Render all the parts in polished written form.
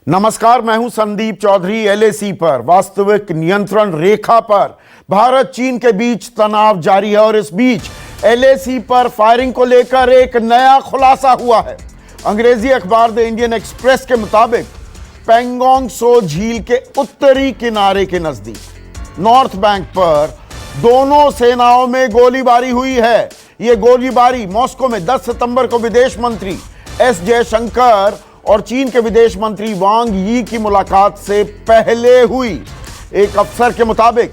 नमस्कार, मैं हूं संदीप चौधरी। एलएसी पर वास्तविक नियंत्रण रेखा पर भारत चीन के बीच तनाव जारी है और इस बीच एलएसी पर फायरिंग को लेकर एक नया खुलासा हुआ है। अंग्रेजी अखबार द इंडियन एक्सप्रेस के मुताबिक पेंगोंग सो झील के उत्तरी किनारे के नजदीक नॉर्थ बैंक पर दोनों सेनाओं में गोलीबारी हुई है। यह गोलीबारी मॉस्को में 10 सितंबर को विदेश मंत्री एस जयशंकर और चीन के विदेश मंत्री वांग यी की मुलाकात से पहले हुई। एक अफसर के मुताबिक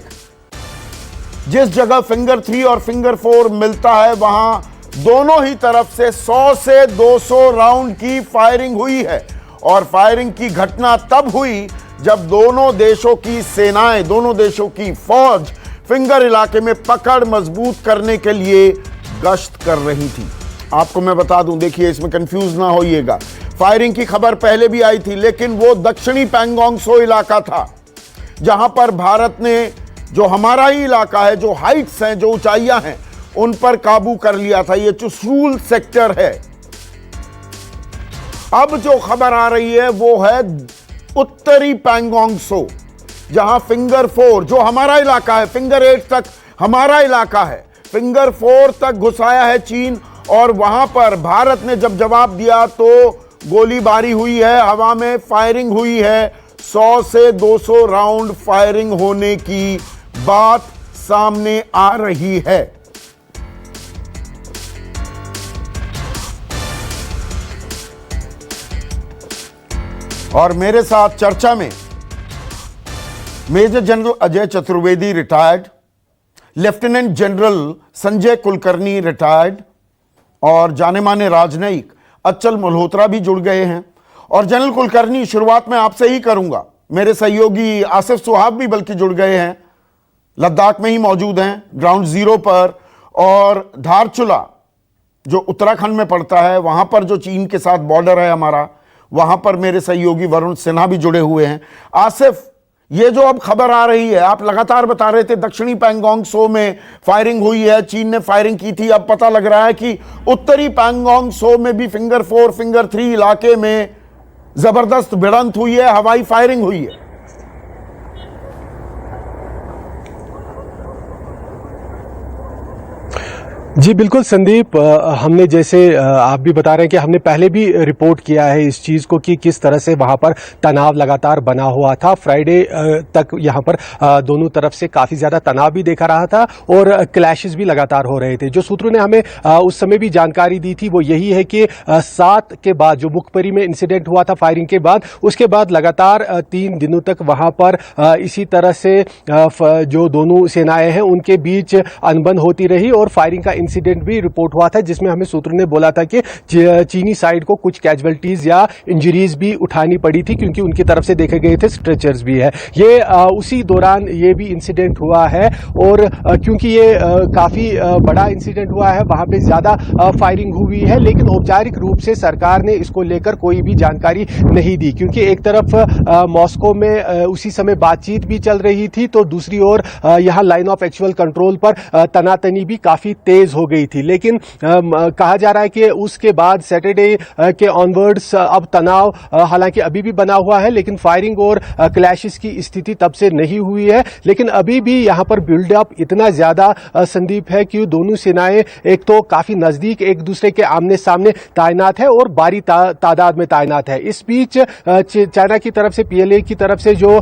जिस जगह फिंगर 3 और फिंगर 4 मिलता है वहां दोनों ही तरफ से 100 से 200 राउंड की फायरिंग हुई है और फायरिंग की घटना तब हुई जब दोनों देशों की सेनाएं, दोनों देशों की फौज फिंगर इलाके में पकड़ मजबूत करने के लिए गश्त कर रही थी। आपको मैं बता दूं, देखिए इसमें कंफ्यूज ना होइएगा, फायरिंग की खबर पहले भी आई थी, लेकिन वो दक्षिणी पेंगोंग सो इलाका था जहां पर भारत ने जो हमारा ही इलाका है, जो हाइट्स हैं, जो ऊंचाइयां हैं, उन पर काबू कर लिया था। ये चुशूल सेक्टर है। अब जो खबर आ रही है वो है उत्तरी पेंगोंग सो, जहां फिंगर 4 जो हमारा इलाका है, फिंगर 8 तक हमारा इलाका है, फिंगर 4 तक घुसाया है चीन और वहां पर भारत ने जब जवाब दिया तो गोलीबारी हुई है, हवा में फायरिंग हुई है। 100 से 200 राउंड फायरिंग होने की बात सामने आ रही है। और मेरे साथ चर्चा में major general Ajay Chaturvedi retired, lieutenant general Sanjay Kulkarni retired और जाने माने राजनयिक अचल मल्होत्रा भी जुड़ गए हैं। और जनरल कुलकर्णी, शुरुआत में आपसे ही करूंगा। मेरे सहयोगी आसिफ सुहाग भी बल्कि जुड़ गए हैं, लद्दाख में ही मौजूद हैं, ग्राउंड जीरो पर। और धारचूला जो उत्तराखंड में पड़ता है, वहां पर जो चीन के साथ बॉर्डर है हमारा, वहां पर मेरे सहयोगी वरुण सिन्हा भी जुड़े हुए हैं। आसिफ, ये जो अब खबर आ रही है, आप लगातार बता रहे थे दक्षिणी पेंगोंग सो में फायरिंग हुई है, चीन ने फायरिंग की थी, अब पता लग रहा है कि उत्तरी पेंगोंग सो में भी फिंगर 4, फिंगर 3 इलाके में जबरदस्त भिड़ंत हुई है, हवाई फायरिंग हुई है। जी बिल्कुल संदीप, हमने जैसे आप भी बता रहे हैं कि हमने पहले भी रिपोर्ट किया है इस चीज़ को कि किस तरह से वहाँ पर तनाव लगातार बना हुआ था। फ्राइडे तक यहाँ पर दोनों तरफ से काफ़ी ज़्यादा तनाव भी देखा रहा था और क्लैशेस भी लगातार हो रहे थे। जो सूत्रों ने हमें उस समय भी जानकारी दी थी वो यही है कि 7 के बाद जो मुखपरी में इंसिडेंट हुआ था फायरिंग के बाद, उसके बाद लगातार 3 दिनों तक वहाँ पर इसी तरह से जो दोनों सेनाएं हैं उनके बीच अनबन होती रही और फायरिंग का इंसिडेंट भी रिपोर्ट हुआ था, जिसमें हमें सूत्रों ने बोला था कि चीनी साइड को कुछ कैजुअलिटीज या इंजरीज भी उठानी पड़ी थी क्योंकि उनकी तरफ से देखे गए थे स्ट्रेचर्स भी है। ये उसी दौरान ये भी इंसिडेंट हुआ है और क्योंकि ये काफी बड़ा इंसिडेंट हुआ है, वहां पे ज्यादा फायरिंग हुई है, लेकिन औपचारिक रूप से सरकार ने इसको लेकर कोई भी जानकारी नहीं दी क्योंकि एक तरफ मॉस्को में उसी समय बातचीत भी चल रही थी तो दूसरी ओर यहाँ लाइन ऑफ एक्चुअल कंट्रोल पर तनातनी भी काफी तेज हो गई थी। लेकिन कहा जा रहा है कि उसके बाद सैटरडे के ऑनवर्ड्स अब तनाव हालांकि अभी भी बना हुआ है, लेकिन फायरिंग और क्लैशेस की स्थिति तब से नहीं हुई है। लेकिन अभी भी यहां पर बिल्डअप इतना ज्यादा संदीप है कि दोनों सेनाएं एक तो काफी नजदीक एक दूसरे के आमने सामने तायनात है और भारी तादाद में तायनात है। इस बीच चाइना की तरफ से, पीएलए की तरफ से जो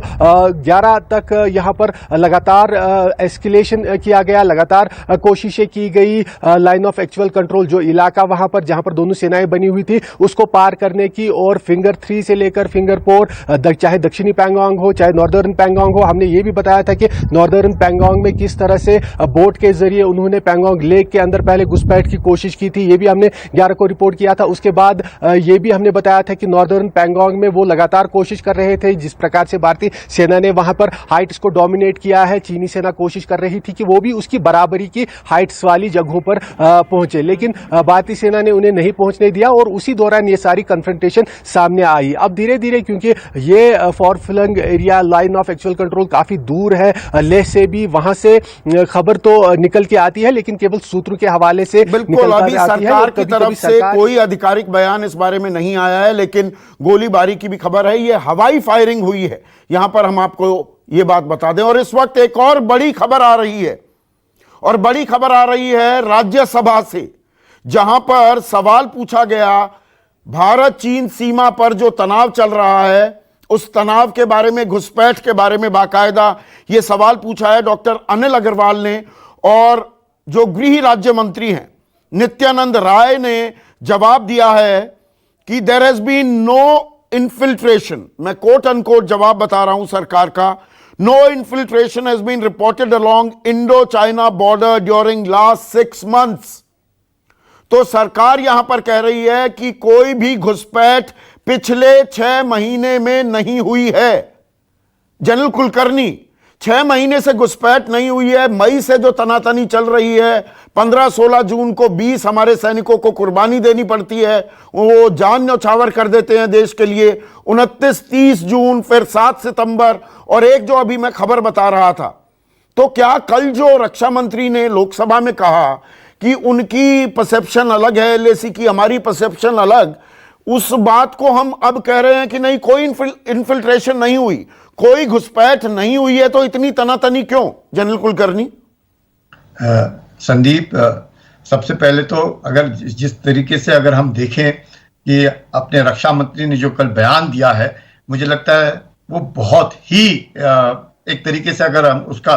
11 तक यहां पर लगातार एस्केलेशन किया गया, लगातार कोशिशें की गई लाइन ऑफ एक्चुअल कंट्रोल जो इलाका वहां पर जहां पर दोनों सेनाएं बनी हुई थी उसको पार करने की, और फिंगर 3 से लेकर फिंगर 4 चाहे दक्षिणी पेंगोंग हो चाहे नॉर्दर्न पेंगोंग हो, हमने ये भी बताया था कि नॉर्दर्न पेंगोंग में किस तरह से बोट के जरिए उन्होंने पेंगोंग लेक के अंदर पहले घुसपैठ की कोशिश की थी। ये भी हमने 11 को रिपोर्ट किया था। उसके बाद ये भी हमने बताया था कि नॉर्दर्न पेंगोंग में वो लगातार कोशिश कर रहे थे, जिस प्रकार से भारतीय सेना ने वहां पर हाइट्स को डोमिनेट किया है, चीनी सेना कोशिश कर रही थी कि वो भी उसकी बराबरी की हाइट्स वाली जगहों जगहों पर पहुंचे, लेकिन भारतीय सेना ने उन्हें नहीं पहुंचने दिया और उसी दौरान ये सारी कन्फ्रंटेशन सामने आई। अब धीरे धीरे, क्योंकि ये far flung area, line of actual control काफी दूर है लेह से भी, वहां से खबर तो निकल के आती है लेकिन केवल सूत्रों के हवाले से बिल्कुल अभी सरकार की तरफ से कोई आधिकारिक बयान इस बारे में नहीं आया है, लेकिन गोलीबारी की भी खबर है। ये हवाई फायरिंग हुई है, यहां पर हम आपको ये बात बता दें। और इस वक्त एक और बड़ी खबर आ रही है, और बड़ी खबर आ रही है राज्यसभा से, जहां पर सवाल पूछा गया भारत चीन सीमा पर जो तनाव चल रहा है उस तनाव के बारे में, घुसपैठ के बारे में बाकायदा यह सवाल पूछा है डॉक्टर अनिल अग्रवाल ने। और जो गृह राज्य मंत्री हैं नित्यानंद राय ने जवाब दिया है कि there has been no infiltration. मैं कोट अनकोट जवाब बता रहा हूं सरकार का। No infiltration has been reported along Indo China border during last 6 months। तो सरकार यहां पर कह रही है कि कोई भी घुसपैठ पिछले 6 महीने में नहीं हुई है। जनरल कुलकर्णी, 6 महीने से घुसपैठ नहीं हुई है। मई से जो तनातनी चल रही है, 15-16 जून को 20 हमारे सैनिकों को कुर्बानी देनी पड़ती है, वो जान न्यौछावर कर देते हैं देश के लिए। 29-30 जून, फिर 7 सितंबर, और एक जो अभी मैं खबर बता रहा था। तो क्या कल जो रक्षा मंत्री ने लोकसभा में कहा कि उनकी परसेप्शन अलग है एलएसी की, हमारी परसेप्शन अलग, उस बात को हम अब कह रहे हैं कि नहीं, कोई इन्फिल्ट्रेशन नहीं हुई, कोई घुसपैठ नहीं हुई है, तो इतनी तनातनी क्यों? जनरल कुलकर्णी। संदीप, सबसे पहले तो अगर जिस तरीके से अगर हम देखें कि अपने रक्षा मंत्री ने जो कल बयान दिया है, मुझे लगता है वो बहुत ही एक तरीके से अगर हम उसका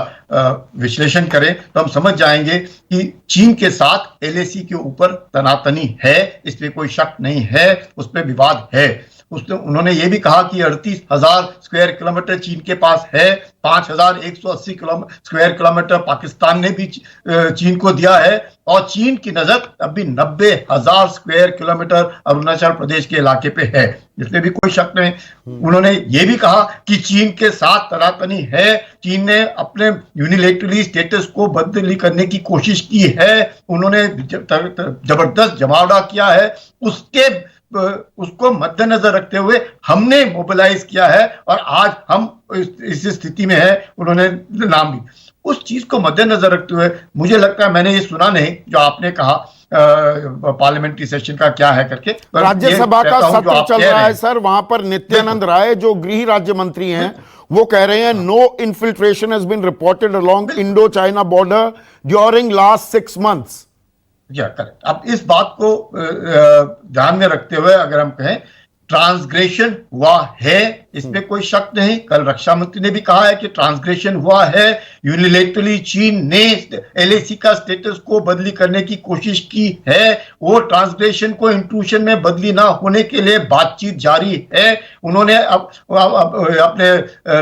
विश्लेषण करें तो हम समझ जाएंगे कि चीन के साथ एलएसी के ऊपर तनातनी है, इसमें कोई शक नहीं है, उस पर विवाद है। उन्होंने ये भी कहा कि 38,000 स्क्वायर किलोमीटर चीन के पास है, 5,180 स्क्वायर किलोमीटर पाकिस्तान ने भी चीन को दिया है, और चीन की नजर अभी 90,000 स्क्वायर किलोमीटर अरुणाचल प्रदेश के इलाके पे है, इसमें भी कोई शक नहीं। उन्होंने ये भी कहा कि चीन के साथ तनातनी है, चीन ने अपने यूनिलैटरली स्टेटस को बदली करने की कोशिश की है, उन्होंने जबरदस्त जमावड़ा किया है, उसको मद्देनजर रखते हुए हमने मोबिलाइज किया है, और आज हम इस स्थिति में है। उन्होंने नाम भी उस चीज को मद्देनजर रखते हुए, मुझे लगता है मैंने ये सुना नहीं जो आपने कहा पार्लियामेंट्री सेशन का क्या है करके। राज्यसभा का सत्र चल रहा है सर, वहां पर नित्यानंद राय जो गृह राज्य मंत्री हैं वो कह रहे हैं no infiltration has been reported along Indo China border during last 6 months। Correct. अब इस बात को ध्यान में रखते हुए अगर हम कहें ट्रांसग्रेशन हुआ है, इसमें कोई शक नहीं। कल रक्षा मंत्री ने भी कहा है कि ट्रांसग्रेशन हुआ है, यूनिलैटरली चीन ने एलएसी का स्टेटस को बदली करने की कोशिश की है, वो ट्रांसग्रेशन को इंट्रूशन में बदली ना होने के लिए बातचीत जारी है। उन्होंने अपने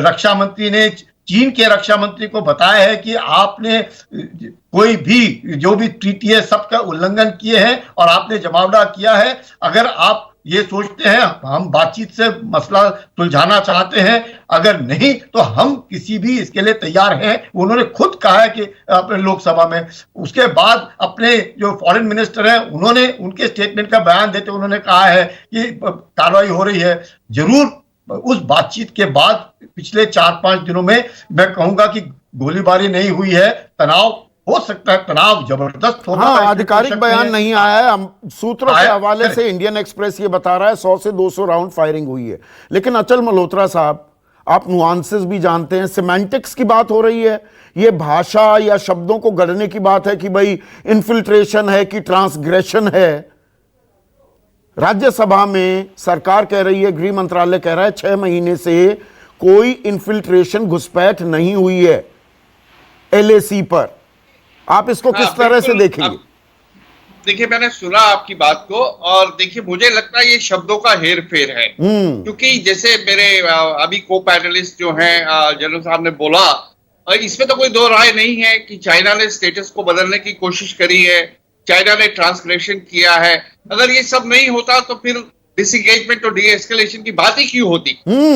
रक्षा मंत्री ने चीन के रक्षा मंत्री को बताया है कि आपने कोई भी जो भी ट्रीटी है सबका उल्लंघन किए हैं और आपने जमावड़ा किया है। अगर आप ये सोचते हैं हम बातचीत से मसला सुलझाना चाहते हैं, अगर नहीं तो हम किसी भी इसके लिए तैयार हैं, उन्होंने खुद कहा है कि अपने लोकसभा में। उसके बाद अपने जो फॉरेन मिनिस्टर हैं उन्होंने उनके स्टेटमेंट का बयान देते उन्होंने कहा है कि कार्रवाई हो रही है। जरूर उस बातचीत के बाद पिछले 4-5 दिनों में मैं कहूंगा कि गोलीबारी नहीं हुई है, तनाव हो सकता है, तनाव जबरदस्त होता है। आधिकारिक बयान नहीं आया है, हम सूत्रों के हवाले से इंडियन एक्सप्रेस ये बता रहा है 100 से 200 राउंड फायरिंग हुई है। लेकिन अचल मल्होत्रा साहब, आप नुआंसेस भी जानते हैं, सिमेंटिक्स की बात हो रही है, ये भाषा या शब्दों को गढ़ने की बात है कि भाई इन्फिल्ट्रेशन है कि ट्रांसग्रेशन है। राज्यसभा में सरकार कह रही है, गृह मंत्रालय कह रहा है 6 महीने से कोई इन्फिल्ट्रेशन घुसपैठ नहीं हुई है एलएसी पर। आप इसको किस तरह से देखेंगे? देखिए, मैंने सुना आपकी बात को, और देखिए मुझे लगता है ये शब्दों का हेर फेर है, क्योंकि जैसे मेरे अभी को पैनलिस्ट जो हैं जनरल साहब ने बोला, इसमें तो कोई दो राय नहीं है कि चाइना ने स्टेटस को बदलने की कोशिश करी है, चाइना ने ट्रांसग्रेशन किया है। अगर ये सब नहीं होता तो फिर डिसएंगेजमेंट और डीएस्केलेशन की बात ही क्यों होती?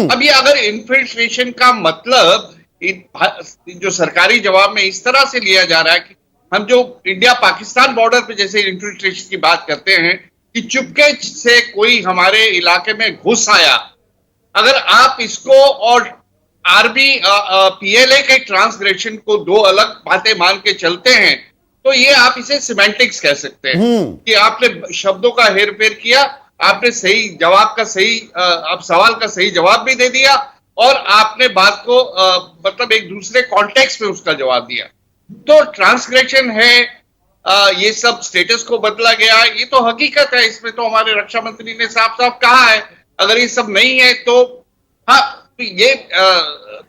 अब ये अगर इन्फिल्ट्रेशन का मतलब जो सरकारी जवाब में इस तरह से लिया जा रहा है कि हम जो इंडिया पाकिस्तान बॉर्डर पे जैसे इन्फिल्ट्रेशन की बात करते हैं कि चुपके से कोई हमारे इलाके में घुस आया, अगर आप इसको और आर्मी पीएलए के ट्रांसग्रेशन को दो अलग बातें मान के चलते हैं तो ये आप इसे सिमेंटिक्स कह सकते हैं कि आपने शब्दों का हेरफेर किया, आपने सही जवाब का सही आप सवाल का सही जवाब भी दे दिया और आपने बात को मतलब एक दूसरे कॉन्टेक्स्ट में उसका जवाब दिया। तो ट्रांसग्रेशन है, ये सब स्टेटस को बदला गया, ये तो हकीकत है, इसमें तो हमारे रक्षा मंत्री ने साफ साफ कहा है। अगर ये सब नहीं है तो हाँ, ये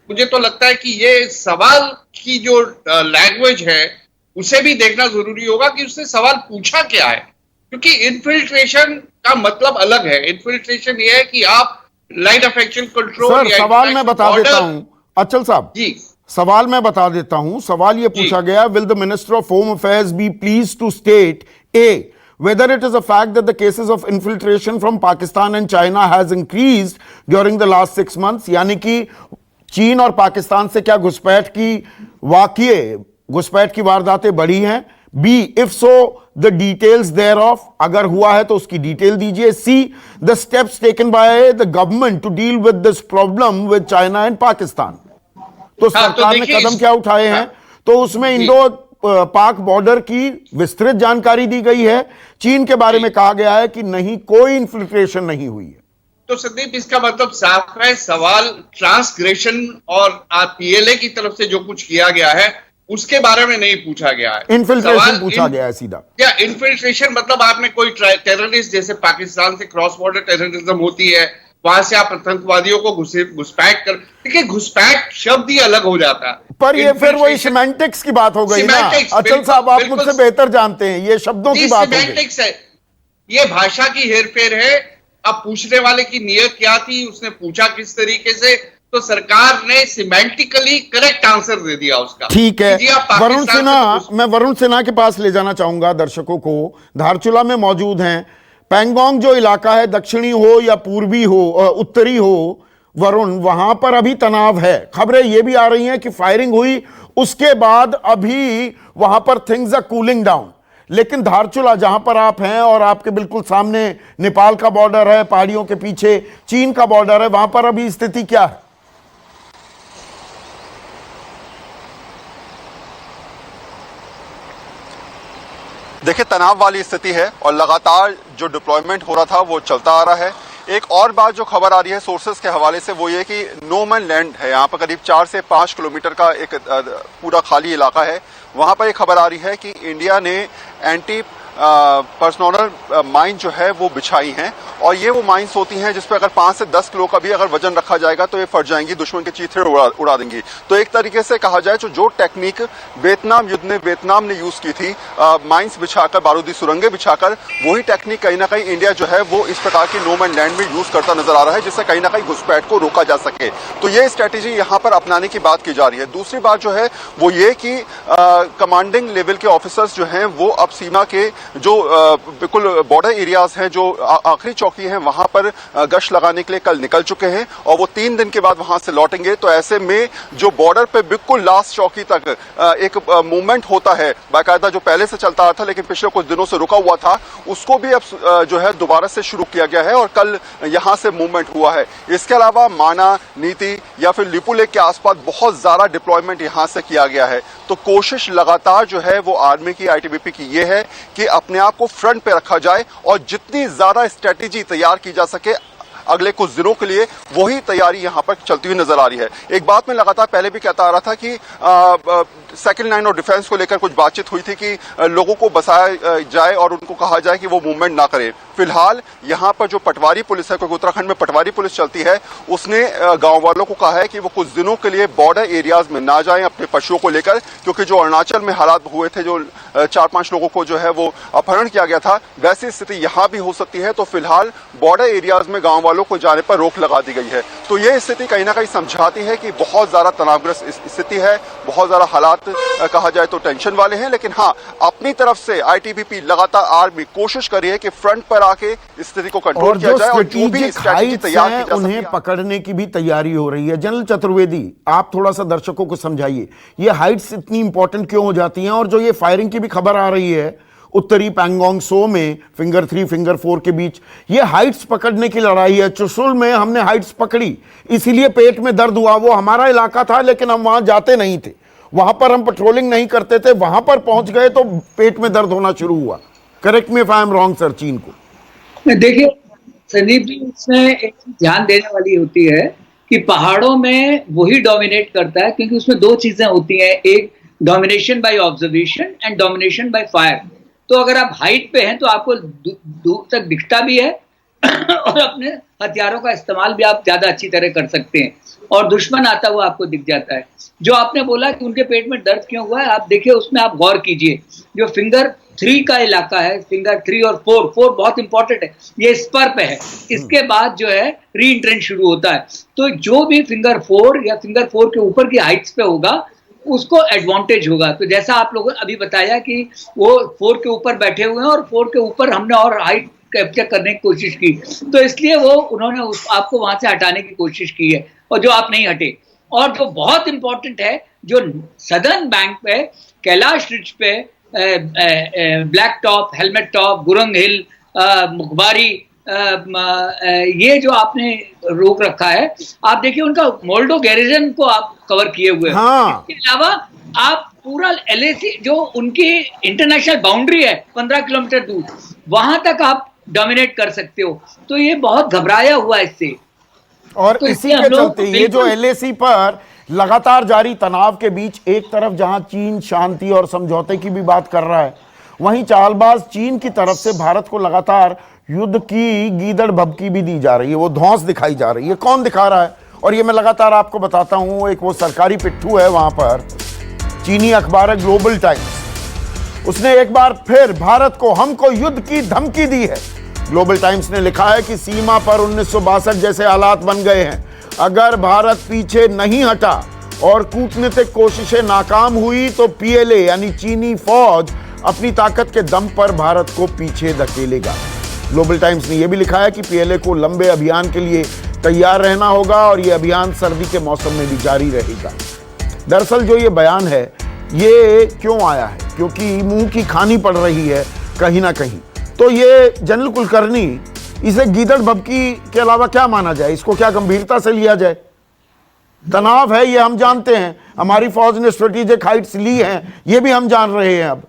मुझे तो लगता है कि ये सवाल की जो लैंग्वेज है उसे भी देखना जरूरी होगा कि उसने सवाल पूछा क्या है, क्योंकि इन्फिल्ट्रेशन का मतलब अलग है। इन्फिल्ट्रेशन ये है कि आप line of action control. Sir सवाल मैं बता देता हूं अचल साहब जी, सवाल मैं बता देता हूं। सवाल ये पूछा गया, will the minister of home affairs be pleased to state A whether it is a fact that the cases of infiltration from Pakistan and China has increased during the last 6 months, यानी कि चीन और पाकिस्तान से क्या घुसपैठ की वारदातें बढ़ी हैं। B if so the details thereof, अगर हुआ है तो उसकी डिटेल दीजिए। C the steps taken by the government to deal with this problem with China and Pakistan. तो सरकार ने कदम क्या उठाए हैं, तो उसमें इंडो पाक बॉर्डर की विस्तृत जानकारी दी गई है। चीन के बारे में कहा गया है कि नहीं, कोई इन्फिल्ट्रेशन नहीं हुई है। तो संदीप, इसका मतलब साफ है, सवाल ट्रांसग्रेशन और पीएलए की तरफ से जो कुछ किया गया है उसके बारे में नहीं पूछा गया है, इन्फिल्ट्रेशन पूछा गया है सीधा। क्या इन्फिल्ट्रेशन मतलब आपने कोई टेररिस्ट, जैसे पाकिस्तान से क्रॉस बॉर्डर टेररिज्म होती है, वहां से आप आतंकवादियों को घुसपैठ कर, देखिए घुसपैठ शब्द ही अलग हो जाता है। पर ये फिर वही सिमेंटिक्स की बात हो गई ना अचल साहब, आप मुझसे बेहतर जानते हैं, ये शब्दों की बात हो गई। है, ये भाषा की हेरफेर है। अब पूछने वाले की नीयत क्या थी, उसने पूछा किस तरीके से, तो सरकार ने सिमेंटिकली करेक्ट आंसर दे दिया उसका। ठीक है, वरुण सिन्हा, मैं वरुण सिन्हा के पास ले जाना चाहूंगा दर्शकों को। धारचूला में मौजूद हैं। पैंगोंग जो इलाका है, दक्षिणी हो या पूर्वी हो, उत्तरी हो, वरुण, वहां पर अभी तनाव है। खबरें यह भी आ रही हैं कि फायरिंग हुई, उसके बाद अभी वहां पर थिंग्स आर कूलिंग डाउन। लेकिन धारचूला जहां पर आप हैं और आपके बिल्कुल सामने नेपाल का बॉर्डर है, पहाड़ियों के पीछे चीन का बॉर्डर है, वहां पर अभी स्थिति क्या है? देखिए, तनाव वाली स्थिति है और लगातार जो डिप्लॉयमेंट हो रहा था वो चलता आ रहा है। एक और बात जो खबर आ रही है सोर्सेज के हवाले से वो ये कि नो मैन लैंड है, यहाँ पर करीब 4 से 5 किलोमीटर का एक पूरा खाली इलाका है। वहाँ पर एक खबर आ रही है कि इंडिया ने एंटी पर्सनल माइन जो है वो बिछाई हैं और ये वो माइंस होती हैं जिस पर अगर 5 से 10 किलो का भी अगर वजन रखा जाएगा तो ये फट जाएंगी, दुश्मन के चीथे उड़ा देंगी। तो एक तरीके से कहा जाए तो जो टेक्निक वियतनाम युद्ध में वियतनाम ने यूज की थी, माइंस बिछाकर, बारूदी सुरंगें बिछाकर, वही टेक्निक कहीं ना कहीं इंडिया जो है वो इस प्रकार की नो मैन लैंड में यूज करता नजर आ रहा है, जिससे कहीं ना कहीं घुसपैठ को रोका जा सके। तो ये स्ट्रेटेजी यहाँ पर अपनाने की बात की जा रही है। दूसरी बात जो है वो ये कि कमांडिंग लेवल के ऑफिसर्स जो हैं वो अब सीमा के जो बिल्कुल बॉर्डर एरियाज हैं, जो आखिरी चौकी हैं, वहां पर गश्त लगाने के लिए कल निकल चुके हैं और वो 3 दिन के बाद वहां से लौटेंगे। तो ऐसे में जो बॉर्डर पे बिल्कुल लास्ट चौकी तक एक मूवमेंट होता है बाकायदा, जो पहले से चलता था लेकिन पिछले कुछ दिनों से रुका हुआ था, उसको भी अब जो है दोबारा से शुरू किया गया है और कल यहां से मूवमेंट हुआ है। इसके अलावा माना, नीति या फिर लिपुलेक के आसपास बहुत ज्यादा डिप्लॉयमेंट यहां से किया गया है। तो कोशिश लगातार जो है वो आर्मी की, आईटीबीपी की ये है कि अपने आप को फ्रंट पे रखा जाए और जितनी ज्यादा स्ट्रेटेजी तैयार की जा सके अगले कुछ दिनों के लिए, वही तैयारी यहां पर चलती हुई नजर आ रही है। एक बात मैं लगातार पहले भी कहता आ रहा था कि सेकंड लाइन और डिफेंस को लेकर कुछ बातचीत हुई थी कि लोगों को बसाया जाए और उनको कहा जाए कि वो मूवमेंट ना करें। फिलहाल यहां पर जो पटवारी पुलिस है, क्योंकि उत्तराखंड में पटवारी पुलिस चलती है, उसने गांव वालों को कहा है कि वो कुछ दिनों के लिए बॉर्डर एरियाज में ना जाएं अपने पशुओं को लेकर, क्योंकि जो अरुणाचल में हालात हुए थे, जो 4-5 लोगों को जो है वो अपहरण किया गया था, वैसी स्थिति यहां भी हो सकती है। तो फिलहाल बॉर्डर एरियाज में गांव वालों को जाने पर रोक लगा दी गई है। तो ये स्थिति कहीं ना कहीं समझाती है कि बहुत ज्यादा तनावग्रस्त स्थिति है, बहुत ज्यादा हालात हालात कहा जाए तो टेंशन वाले हैं, लेकिन हाँ, अपनी तरफ से आईटीबीपी लगातार आर्मी कोशिश कर रही है कि फ्रंट पर आके स्थिति को कंट्रोल किया जाए और जो भी स्ट्रेटेजी तैयार की जा उन्हें पकड़ने की भी तैयारी हो रही है। जनरल चतुर्वेदी, आप थोड़ा सा दर्शकों को समझाइए, ये हाइट्स इतनी इंपॉर्टेंट क्यों हो जाती हैं, और जो ये फायरिंग की भी खबर आ रही है उत्तरी पैंगोंग सो में फिंगर 3 फिंगर 4 के बीच, ये हाइट्स पकड़ने की लड़ाई है। चुशुल में हमने हाइट्स पकड़ी, इसीलिए पेट में दर्द हुआ। वो हमारा इलाका था लेकिन हम वहां जाते नहीं थे, वहां पर हम पेट्रोलिंग नहीं करते थे, वहां पर पहुंच गए तो पेट में दर्द होना शुरू हुआ। Correct me if I am wrong sir. चीन को देखिए संदीप जी, इसमें एक ध्यान देने वाली होती है कि पहाड़ों में वही डोमिनेट करता है, क्योंकि उसमें दो चीजें होती हैं, एक domination by observation and domination by fire. तो अगर आप हाइट पे हैं तो आपको दूर तक दिखता भी है और अपने हथियारों का इस्तेमाल भी आप ज्यादा अच्छी तरह कर सकते हैं, और दुश्मन आता हुआ आपको दिख जाता है। जो आपने बोला कि उनके पेट में दर्द क्यों हुआ है, आप देखिए उसमें आप गौर कीजिए। जो फिंगर 3 का इलाका है, फिंगर 3 और 4 बहुत इंपॉर्टेंट है, ये स्पर पे है। इसके बाद जो है री एंट्रेंच शुरू होता है। तो जो भी फिंगर 4 या फिंगर 4 के ऊपर की हाइट्स पे होगा उसको एडवांटेज होगा। तो जैसा आप लोगों ने अभी बताया कि वो 4 के ऊपर बैठे हुए हैं और 4 के ऊपर हमने और हाइट कैप्चर करने की कोशिश की, तो इसलिए वो उन्होंने आपको वहां से हटाने की कोशिश की है, और जो आप नहीं हटे। और जो बहुत इंपॉर्टेंट है, जो सदर्न बैंक पे, कैलाश रिज पे, black top, helmet top, Gurung hill, Mukhpari, ये जो आपने रोक रखा है, आप देखिए उनका मोल्डो गैरिजन को आप कवर किए हुए हैं। हाँ। इसके अलावा आप पूरा LAC जो उनकी इंटरनेशनल बाउंड्री है 15 किलोमीटर दूर, वहां तक आप डोमिनेट कर सकते हो। तो ये बहुत घबराया हुआ है इससे, और तो इसी के चलते ये जो LAC पर लगातार जारी तनाव के बीच एक तरफ जहां चीन शांति और समझौते की भी बात कर रहा है, वहीं चालबाज चीन की तरफ से भारत को लगातार युद्ध की गीदड़ भभकी भी दी जा रही है, वो धौंस दिखाई जा रही है। कौन दिखा रहा है? और ये मैं लगातार आपको बताता हूं, एक वो सरकारी पिट्ठू है वहां पर, चीनी अखबार है ग्लोबल टाइम्स, उसने एक बार फिर भारत को हमको युद्ध की धमकी दी है। ग्लोबल टाइम्स ने लिखा है कि सीमा पर 1962 जैसे हालात बन गए हैं। अगर भारत पीछे नहीं हटा और कूटनीतिक कोशिशें नाकाम हुई तो PLA यानी चीनी फौज अपनी ताकत के दम पर भारत को पीछे धकेलेगा। ग्लोबल टाइम्स ने यह भी लिखा है कि PLA को लंबे अभियान के लिए तैयार रहना होगा और यह अभियान सर्दी के मौसम में भी जारी रहेगा। दरअसल जो ये बयान है ये क्यों आया है? क्योंकि मुंह की खानी पड़ रही है कहीं ना कहीं। तो ये जनरल कुलकर्णी, इसे गीदड़ भभकी के अलावा क्या माना जाए? इसको क्या गंभीरता से लिया जाए? तनाव है ये हम जानते हैं, हमारी फौज ने स्ट्रेटेजिक हाइट्स ली हैं ये भी हम जान रहे हैं। अब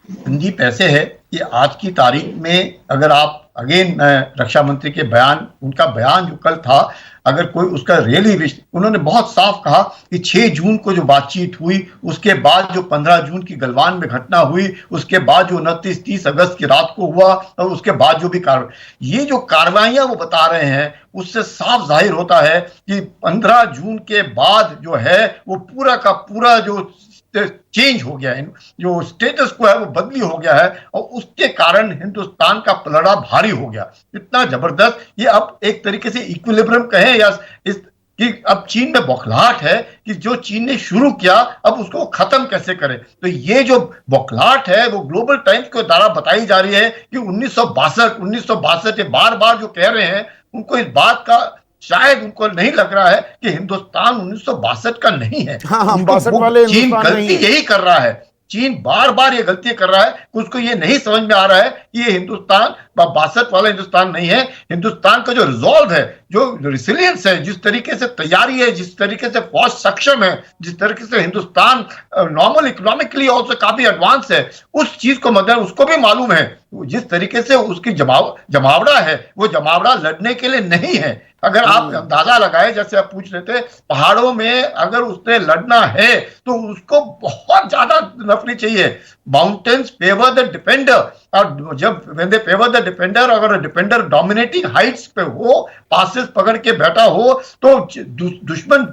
संदीप ऐसे है कि आज की तारीख में अगर आप अगेन रक्षा मंत्री के बयान, उनका बयान जो कल था, अगर कोई उसका रियली विश, उन्होंने बहुत साफ कहा कि 6 जून को जो बातचीत हुई, उसके बाद जो 15 जून की गलवान में घटना हुई, उसके बाद जो 29-30 अगस्त की रात को हुआ, और उसके बाद जो भी कार्रवाई, ये जो कार्रवाइयां वो बता रहे हैं, उससे साफ जाहिर होता है कि 15 जून के बाद जो है वो पूरा का पूरा जो चेंज हो गया है, जो स्टेटस को है वो बदली हो गया है, और उसके कारण हिंदुस्तान का पलड़ा भारी हो गया, इतना जबरदस्त। ये अब एक तरीके से इक्विलिब्रियम कहें या इस कि अब चीन में बौखलाहट है कि जो चीन ने शुरू किया अब उसको खत्म कैसे करे। तो ये जो बौखलाहट है वो ग्लोबल टाइम्स के द्वारा बताई जा रही है कि 1962 बार बार जो कह रहे हैं, उनको इस बात का शायद उनको नहीं लग रहा है कि हिंदुस्तान 1962 का नहीं है। हाँ, 62 वाले चीन गलती यही कर रहा है, चीन बार बार ये गलती कर रहा है कि उसको ये नहीं समझ में आ रहा है कि ये हिंदुस्तान 62 वाला हिंदुस्तान नहीं है। हिंदुस्तान का जो रिजॉल्व है, जो रिसिलियंस है, जिस तरीके से तैयारी है, जिस तरीके से फौज सक्षम है, जिस तरीके से हिंदुस्तान नॉर्मल इकोनॉमिकली ऑल्सो काफी एडवांस है, उस चीज को मदद उसको भी मालूम है। जिस तरीके से उसकी जमावड़ा है, वो जमावड़ा लड़ने के लिए नहीं है। अगर आप अंदाजा लगाए, जैसे आप पूछ रहे थे, पहाड़ों में अगर उसने लड़ना है तो उसको बहुत ज्यादा नफरी चाहिए। माउंटेन्स फेवर द डिफेंडर, और जब when they favor the defender, अगर डिफेंडर डोमिनेटिंग हाइट्स पे हो, पासेस पकड़ के बैठा हो, तो दुश्मन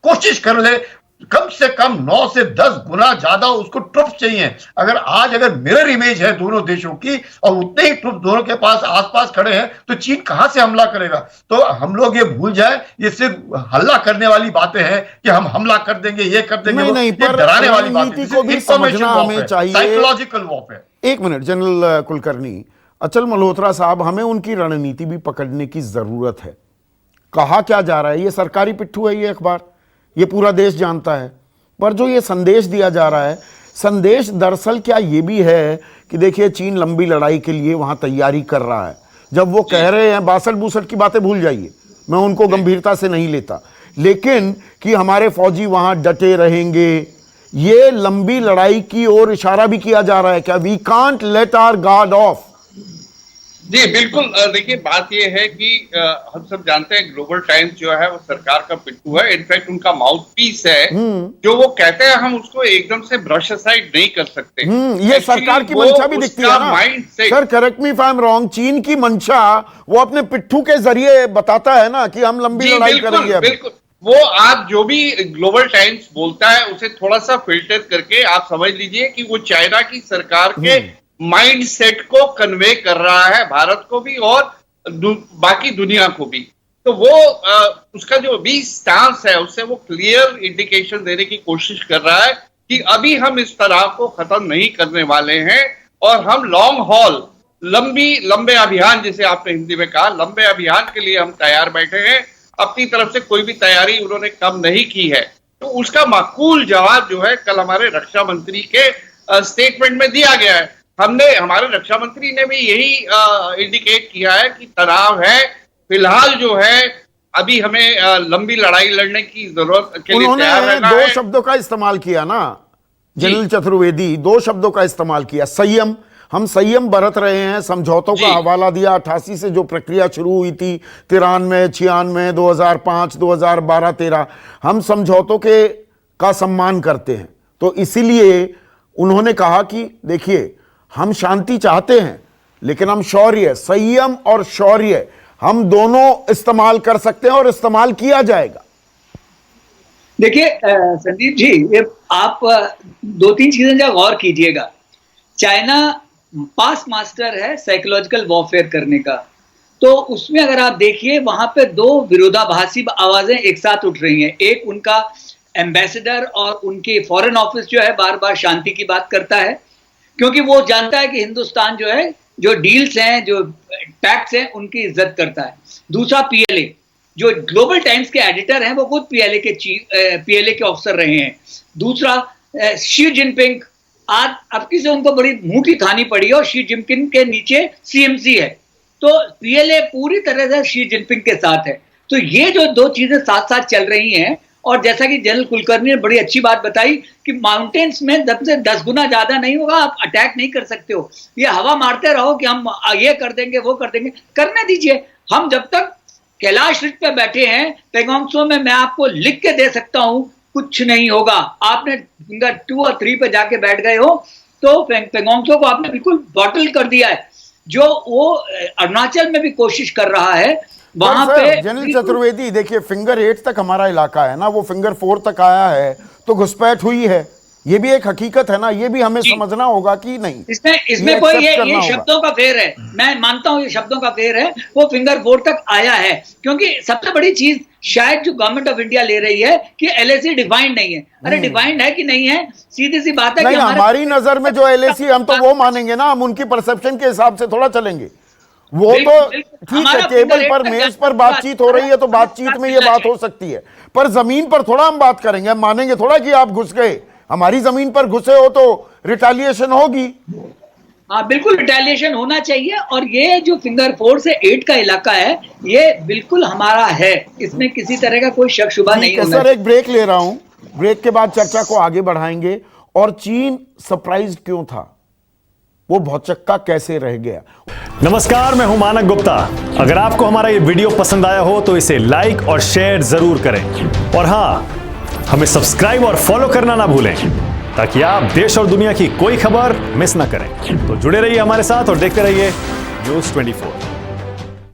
कोशिश कर ले कम से कम 9 से 10 गुना ज्यादा उसको ट्रुप्स चाहिए। अगर मिरर इमेज है दोनों देशों की और उतने ही ट्रुप्स दोनों के पास आसपास खड़े हैं, तो चीन कहां से हमला करेगा? तो हम लोग ये भूल जाए, ये सिर्फ हल्ला करने वाली बातें हैं कि हम हमला कर देंगे, ये कर देंगे, नहीं, ये डराने वाली बातें रणनीति को भी समझना हमें चाहिए। Psychological warfare. एक मिनट जनरल कुलकर्णी, अचल मल्होत्रा साहब, हमें उनकी रणनीति भी पकड़ने की जरूरत है। कहा क्या जा रहा है, ये सरकारी पिट्ठू है, ये अखबार, ये पूरा देश जानता है, पर जो ये संदेश दिया जा रहा है, संदेश दरअसल क्या ये भी है कि देखिए चीन लंबी लड़ाई के लिए वहां तैयारी कर रहा है। जब वो कह रहे हैं 62-62 की बातें भूल जाइए, मैं उनको गंभीरता से नहीं लेता, लेकिन कि हमारे फौजी वहां डटे रहेंगे, ये लंबी लड़ाई की ओर इशारा भी किया जा रहा है क्या? We can't let our guard off. जी बिल्कुल। देखिए बात यह है कि हम सब जानते हैं ग्लोबल टाइम्स जो है वो सरकार का पिट्ठू है, इनफैक्ट उनका माउथ पीस है। जो वो कहते हैं हम उसको एकदम से ब्रश असाइड नहीं कर सकते। ये सरकार की मंशा भी दिखती है ना sir, correct me if I am wrong, चीन की मंशा वो अपने पिट्ठू के जरिए बताता है ना कि हम लंबी लड़ाई करेंगे। बिल्कुल, वो आप जो भी ग्लोबल टाइम्स बोलता है उसे थोड़ा सा फिल्टर करके आप समझ लीजिए कि वो चाइना की सरकार के माइंड सेट को कन्वे कर रहा है भारत को भी और बाकी दुनिया को भी। तो वो उसका जो भी स्टांस है उससे वो क्लियर इंडिकेशन देने की कोशिश कर रहा है कि अभी हम इस तरह को खत्म नहीं करने वाले हैं और हम लॉन्ग हॉल, लंबे अभियान, जिसे आपने हिंदी में कहा, लंबे अभियान के लिए हम तैयार बैठे हैं। अपनी तरफ से कोई भी तैयारी उन्होंने कम नहीं की है। तो उसका माकूल जवाब जो है कल हमारे रक्षा मंत्री के स्टेटमेंट में दिया गया है। हमारे रक्षा मंत्री ने भी यही इंडिकेट किया है कि तनाव है, फिलहाल जो है अभी हमें लंबी लड़ाई लड़ने की जरूरत के लिए तैयार रहना है। दो शब्दों का इस्तेमाल किया ना जनरल चतुर्वेदी, 2 शब्दों का इस्तेमाल किया। संयम, हम संयम बरत रहे हैं। समझौतों का हवाला दिया 88 से जो प्रक्रिया शुरू हुई थी, 93, 96, 2005, 2012, 13, हम समझौतों का सम्मान करते हैं। तो इसीलिए उन्होंने कहा कि देखिए हम शांति चाहते हैं, लेकिन हम शौर्य, संयम और शौर्य हम दोनों इस्तेमाल कर सकते हैं और इस्तेमाल किया जाएगा। देखिए संदीप जी, ये आप 2-3 चीजें जब गौर कीजिएगा, चाइना पास मास्टर है साइकोलॉजिकल वॉरफेयर करने का। तो उसमें अगर आप देखिए वहां पे 2 विरोधाभासी आवाजें एक साथ उठ रही हैं। एक उनका एम्बेसडर और उनके फॉरेन ऑफिस जो है बार बार शांति की बात करता है, क्योंकि वो जानता है कि हिंदुस्तान जो है, जो डील्स हैं, जो पैक्ट्स हैं, उनकी इज्जत करता है। दूसरा पीएलए, जो ग्लोबल टाइम्स के एडिटर हैं, वो खुद पीएलए के ऑफिसर रहे हैं। दूसरा शी जिनपिंग, आज अब किसी उनको बड़ी मुंह की खानी पड़ी और शी जिनपिंग के नीचे सीएमसी है, तो पीएलए पूरी तरह से शी जिनपिंग के साथ है। तो ये जो 2 चीजें साथ साथ चल रही हैं, और जैसा कि जनरल कुलकर्णी ने बड़ी अच्छी बात बताई कि माउंटेन्स में 10 से 10 गुना ज्यादा नहीं होगा, आप अटैक नहीं कर सकते हो। ये हवा मारते रहो कि हम ये कर देंगे, वो कर देंगे, करने दीजिए। हम जब तक कैलाश ऋत पे बैठे हैं, पैंगोंग त्सो में मैं आपको लिख के दे सकता हूं, कुछ नहीं होगा। आपने फिंगर 2 और 3 पे जाके बैठ गए हो तो पैंगोंग त्सो को आपने बिल्कुल बॉटल कर दिया है। जो वो अरुणाचल में भी कोशिश कर रहा है वहां पे। जनरल चतुर्वेदी देखिए, फिंगर 8 तक हमारा इलाका है ना, वो फिंगर 4 तक आया है तो घुसपैठ हुई है, ये भी एक हकीकत है ना, ये भी हमें समझना होगा कि नहीं। इसमें कोई ये शब्दों का फेर है, मैं मानता हूं ये शब्दों का फेर है। वो फिंगर 4 तक आया है क्योंकि सबसे बड़ी चीज शायद जो गवर्नमेंट ऑफ इंडिया ले रही है कि एलएसी डिफाइंड नहीं है। अरे डिफाइंड है कि नहीं है, सीधी सी बात है नहीं, हमारी नजर में जो एलएसी, हम तो वो मानेंगे ना, हम उनकी परसेप्शन के हिसाब से थोड़ा चलेंगे। वो तो ठीक है, टेबल पर, मेज पर बातचीत हो रही है तो बातचीत में ये बात हो सकती है, पर जमीन पर थोड़ा हम बात करेंगे। हम मानेंगे थोड़ा कि आप घुस गए, हमारी जमीन पर घुसे हो तो रिटेलिएशन होगी। हाँ बिल्कुल, रिटेलिएशन होना चाहिए। और ये जो फिंगर 4 से 8 का इलाका है, ये बिल्कुल हमारा है, इसमें किसी तरह का कोई शक शुबा नहीं है। सर एक ब्रेक ले रहा हूं, ब्रेक के बाद चर्चा को आगे बढ़ाएंगे। और चीन सरप्राइज क्यों था, वो भौचक्का कैसे रह गया। नमस्कार, मैं हूं मानक गुप्ता। अगर आपको हमारा ये वीडियो पसंद आया हो तो इसे लाइक और शेयर जरूर करें, और हां, हमें सब्सक्राइब और फॉलो करना ना भूलें ताकि आप देश और दुनिया की कोई खबर मिस ना करें। तो जुड़े रहिए हमारे साथ और देखते रहिए न्यूज़ 24।